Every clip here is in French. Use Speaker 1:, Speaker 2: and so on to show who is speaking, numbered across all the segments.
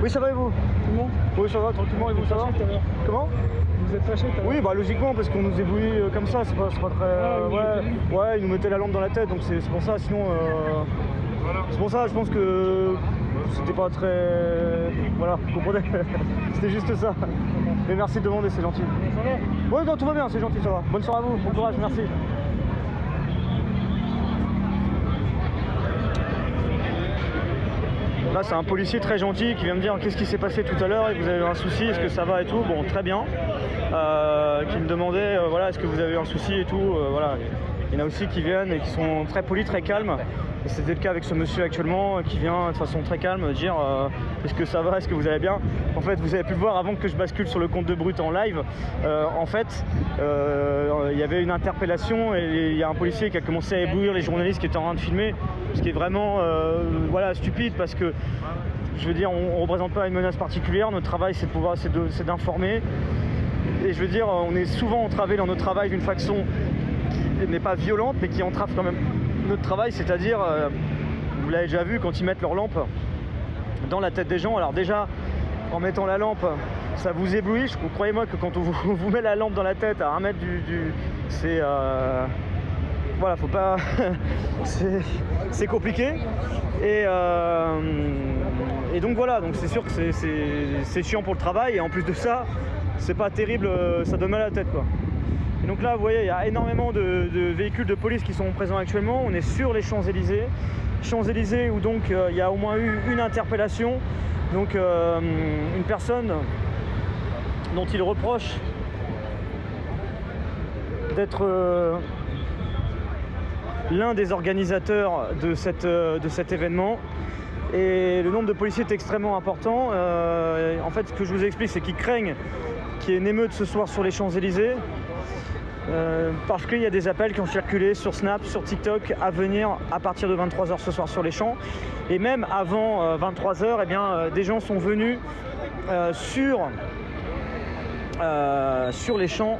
Speaker 1: Oui, ça va et vous?
Speaker 2: Comment?
Speaker 1: Oui, ça va, tranquillement, et vous, ça va? Comment?
Speaker 2: Vous êtes fâché tout à l'heure?
Speaker 1: Oui, bah logiquement, parce qu'on nous éblouit comme ça, c'est pas très... ouais, ils nous mettaient la lampe dans la tête, donc c'est pour ça, sinon... C'est pour ça, je pense que c'était pas très... Voilà, vous comprenez? C'était juste ça. Mais merci de demander, c'est gentil.
Speaker 2: Ça va?
Speaker 1: Ouais, non, tout va bien, c'est gentil, ça va. Bonne soirée à vous, bon courage, merci. Là, c'est un policier très gentil qui vient me dire qu'est-ce qui s'est passé tout à l'heure et vous avez eu un souci, est-ce que ça va et tout. Bon, très bien. Qui me demandait, voilà, est-ce que vous avez eu un souci et tout. Voilà. Il y en a aussi qui viennent et qui sont très polis, très calmes. Et c'était le cas avec ce monsieur actuellement qui vient de façon très calme dire est-ce que ça va, est-ce que vous allez bien. En fait, vous avez pu le voir avant que je bascule sur le compte de Brut en live. En fait, il y avait une interpellation et il y a un policier qui a commencé à éblouir les journalistes qui étaient en train de filmer. Ce qui est vraiment voilà, stupide parce que je veux dire, on ne représente pas une menace particulière. Notre travail, c'est d'informer. Et je veux dire, on est souvent entravé dans notre travail d'une façon qui n'est pas violente, mais qui entrave quand même notre travail. C'est-à-dire, vous l'avez déjà vu, quand ils mettent leur lampe dans la tête des gens. Alors déjà, en mettant la lampe, ça vous éblouit. Croyez-moi que quand on vous met la lampe dans la tête à 1 mètre c'est... voilà, faut pas... c'est compliqué. Et donc voilà, donc c'est sûr que c'est chiant pour le travail. Et en plus de ça, c'est pas terrible, ça donne mal à la tête, quoi. Et donc là, vous voyez, il y a énormément de véhicules de police qui sont présents actuellement. On est sur les Champs-Élysées. Champs-Élysées où donc il y a au moins eu une interpellation. Donc une personne dont il reproche d'être l'un des organisateurs de cet événement. Et le nombre de policiers est extrêmement important. En fait, ce que je vous explique, c'est qu'ils craignent qu'il y ait une émeute ce soir sur les Champs-Élysées. Parce qu'il y a des appels qui ont circulé sur Snap, sur TikTok, à venir à partir de 23 h ce soir sur les champs. Et même avant 23 h, eh bien, des gens sont venus sur les champs.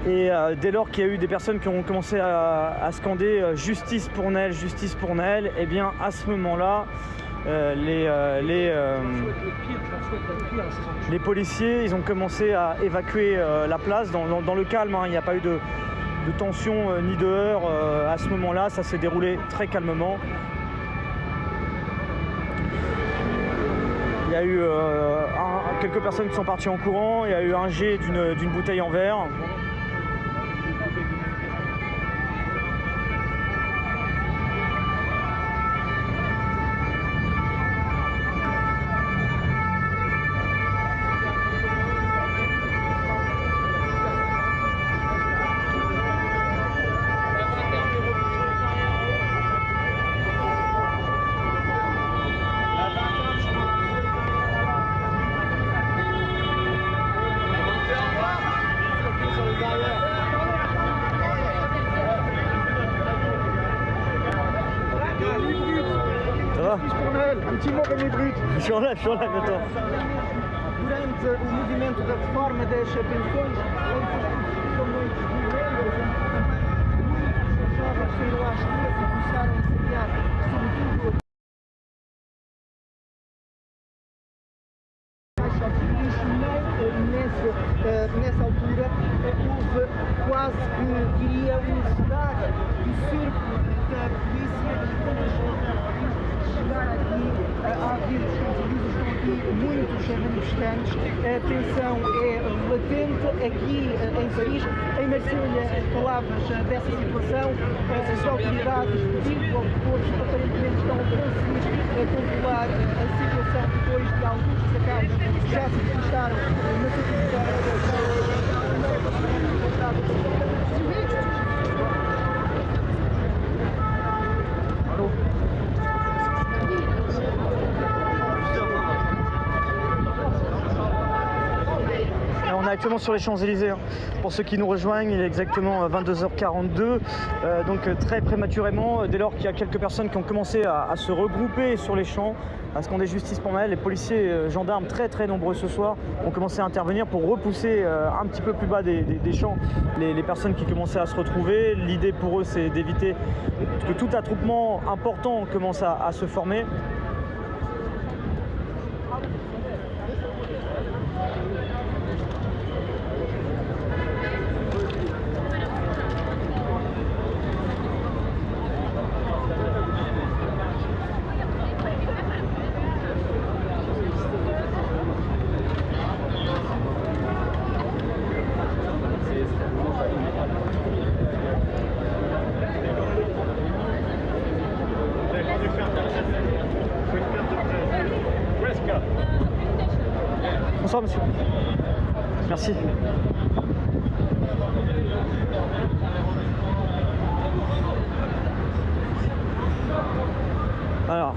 Speaker 1: Et dès lors qu'il y a eu des personnes qui ont commencé à scander « Justice pour Nahel, justice pour Nahel », eh bien, à ce moment-là, les policiers, ils ont commencé à évacuer la place dans le calme, hein. Il n'y a pas eu de tension ni de heurts à ce moment-là, ça s'est déroulé très calmement. Il y a eu quelques personnes qui sont parties en courant, il y a eu un jet d'une bouteille en verre.
Speaker 2: Um petit mot para Brut.
Speaker 1: Je suis en live, attends.
Speaker 2: Durante o movimento da reforma das pensões, muitos jovens saíram às ruas e começaram a incendiar, sobretudo nessa altura houve quase que, diria, um cenário do cerco da polícia e quando chegar aqui a haver os Champs-Élysées, estão aqui muitos manifestantes, a tensão é latente aqui em Paris. Em Marselha, palavras dessa situação, as autoridades desenvolvedoras aparentemente estão a conseguir controlar a situação depois de alguns desacatos que já se registaram na televisão.
Speaker 1: On est actuellement sur les Champs-Élysées. Pour ceux qui nous rejoignent, il est exactement 22 h 42. Donc très prématurément, dès lors qu'il y a quelques personnes qui ont commencé à se regrouper sur les champs, à scander justice pour Nahel, les policiers, gendarmes très nombreux ce soir ont commencé à intervenir pour repousser un petit peu plus bas des champs les personnes qui commençaient à se retrouver. L'idée pour eux, c'est d'éviter que tout attroupement important commence à se former. Bonsoir monsieur. Merci. Alors.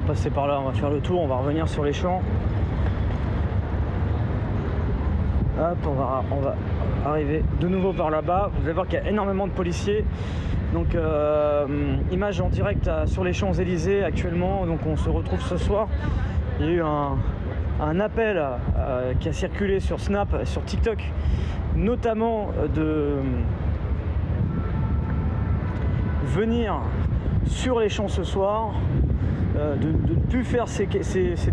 Speaker 1: Passer par là, on va faire le tour, on va revenir sur les champs. Hop, on va arriver de nouveau par là-bas. Vous allez voir qu'il y a énormément de policiers. Donc image en direct sur les Champs-Élysées actuellement. Donc on se retrouve ce soir. Il y a eu un appel qui a circulé sur Snap, sur TikTok, notamment de venir sur les champs ce soir. De ne plus faire ces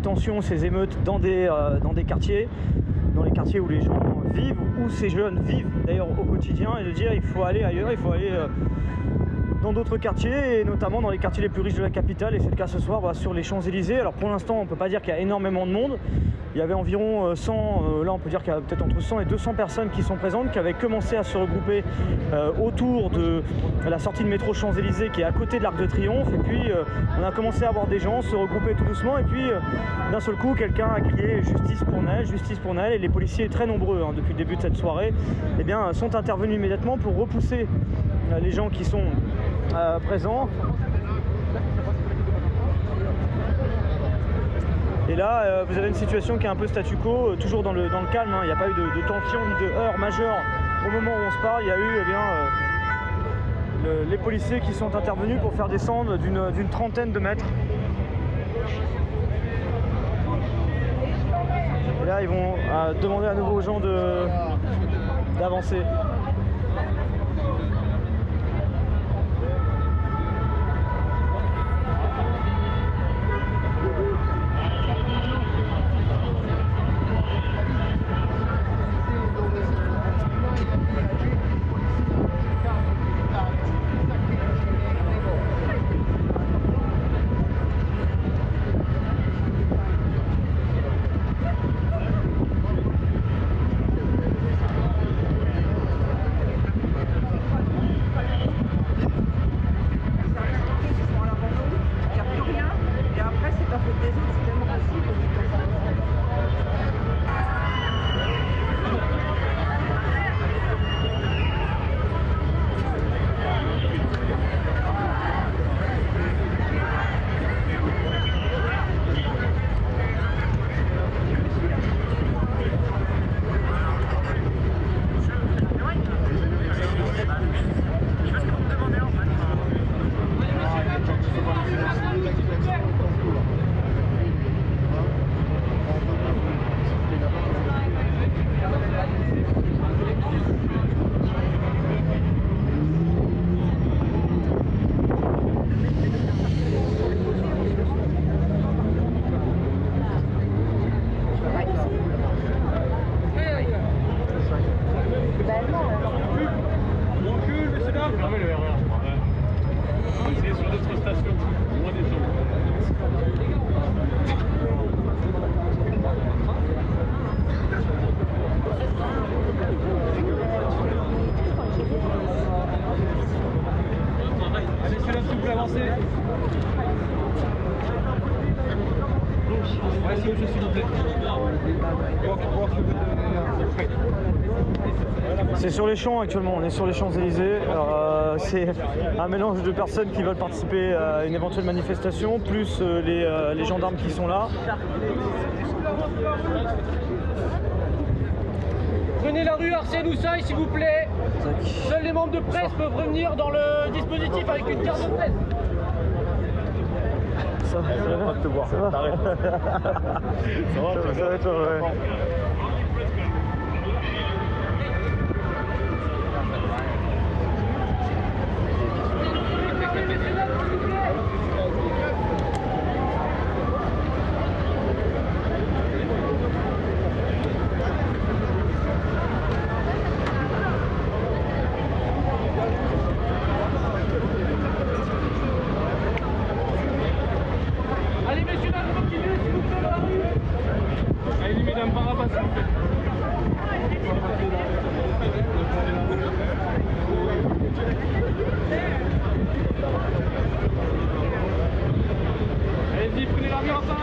Speaker 1: tensions, ces émeutes dans des quartiers, dans les quartiers où les gens vivent, où ces jeunes vivent d'ailleurs au quotidien, et de dire il faut aller ailleurs, il faut aller dans d'autres quartiers, et notamment dans les quartiers les plus riches de la capitale, et c'est le cas ce soir sur les Champs-Élysées. Alors pour l'instant on ne peut pas dire qu'il y a énormément de monde, il y avait environ 100, là on peut dire qu'il y a peut-être entre 100 et 200 personnes qui sont présentes, qui avaient commencé à se regrouper autour de la sortie de métro Champs-Élysées qui est à côté de l'Arc de Triomphe, et puis on a commencé à voir des gens se regrouper tout doucement, et puis d'un seul coup quelqu'un a crié justice pour Naël, et les policiers très nombreux depuis le début de cette soirée sont intervenus immédiatement pour repousser les gens qui sont présents. Et là, vous avez une situation qui est un peu statu quo, toujours dans le calme. Il n'y a pas eu de tension ni de heurts majeurs au moment où on se parle. Il y a eu les policiers qui sont intervenus pour faire descendre d'une trentaine de mètres. Et là, ils vont demander à nouveau aux gens d'avancer.
Speaker 3: s'il vous plaît, avancez. Ouais, s'il vous plaît.
Speaker 1: C'est sur les champs actuellement, on est sur les Champs-Élysées. C'est un mélange de personnes qui veulent participer à une éventuelle manifestation, plus les gendarmes qui sont là.
Speaker 3: Prenez la rue Arsène-Houssaye, s'il vous plaît. Seuls les membres de presse peuvent revenir dans le dispositif avec une carte de presse.
Speaker 1: Ça va, ça va te voir. Ça va. Ça va toi, ouais.
Speaker 3: Allez, messieurs, dames, continuez, s'il vous plaît, dans la rue. Allez, mesdames, par rapport, s'il vous plaît. Allez-y, prenez la rue en face.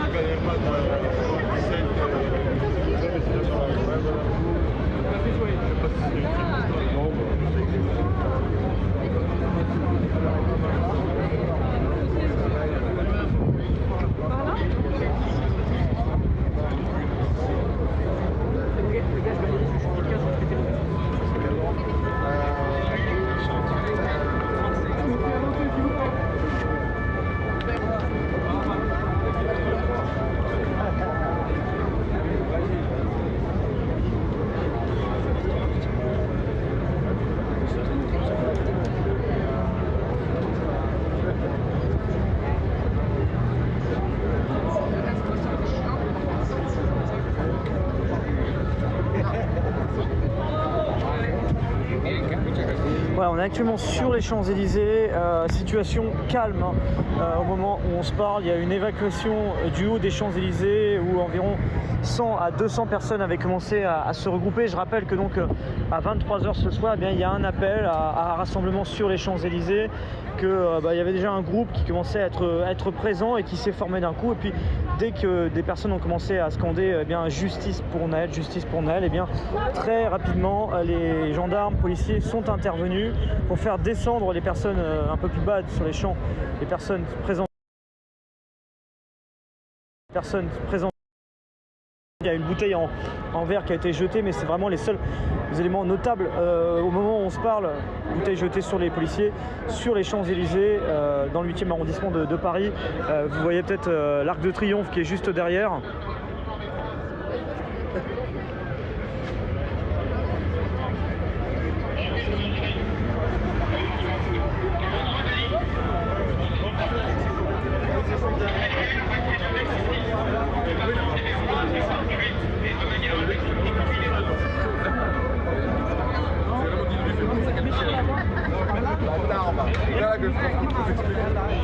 Speaker 1: Ouais, on est actuellement sur les Champs-Élysées, situation calme hein. Au moment où on se parle. Il y a une évacuation du haut des Champs-Élysées où environ 100 à 200 personnes avaient commencé à se regrouper. Je rappelle que donc à 23 h ce soir, eh bien, il y a un appel à un rassemblement sur les Champs-Élysées, que il y avait déjà un groupe qui commençait à être présent et qui s'est formé d'un coup. Et puis dès que des personnes ont commencé à scander eh bien, justice pour Naël, eh bien, très rapidement les gendarmes, policiers sont intervenus pour faire descendre les personnes un peu plus bas sur les champs, les personnes présentes. Il y a une bouteille en verre qui a été jetée, mais c'est vraiment les seuls éléments notables. Au moment où on se parle, bouteille jetée sur les policiers, sur les Champs-Élysées, dans le 8e arrondissement de Paris. Vous voyez peut-être l'Arc de Triomphe qui est juste derrière.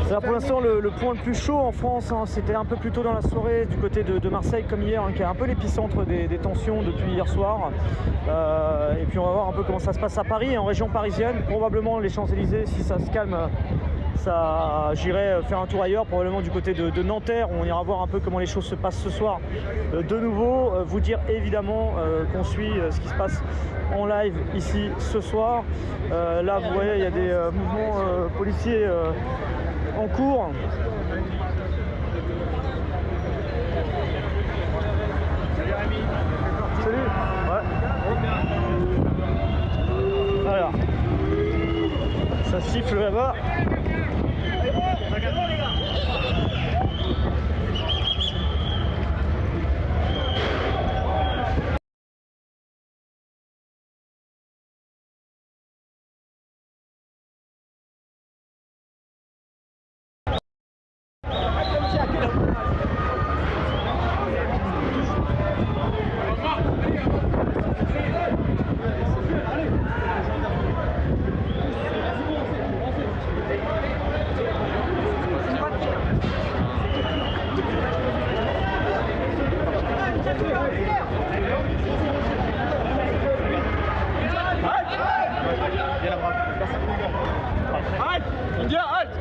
Speaker 1: C'est pour l'instant le point le plus chaud en France, hein. C'était un peu plus tôt dans la soirée du côté de Marseille comme hier, hein, qui est un peu l'épicentre des tensions depuis hier soir. Et puis on va voir un peu comment ça se passe à Paris et en région parisienne. Probablement les Champs-Élysées, si ça se calme, j'irai faire un tour ailleurs, probablement du côté de Nanterre, où on ira voir un peu comment les choses se passent ce soir. De nouveau, vous dire évidemment qu'on suit ce qui se passe en live ici ce soir. Là vous voyez, il y a des mouvements policiers en cours. Salut. Ouais. Voilà. Ça siffle là-bas.
Speaker 3: Halte! Viens, halte!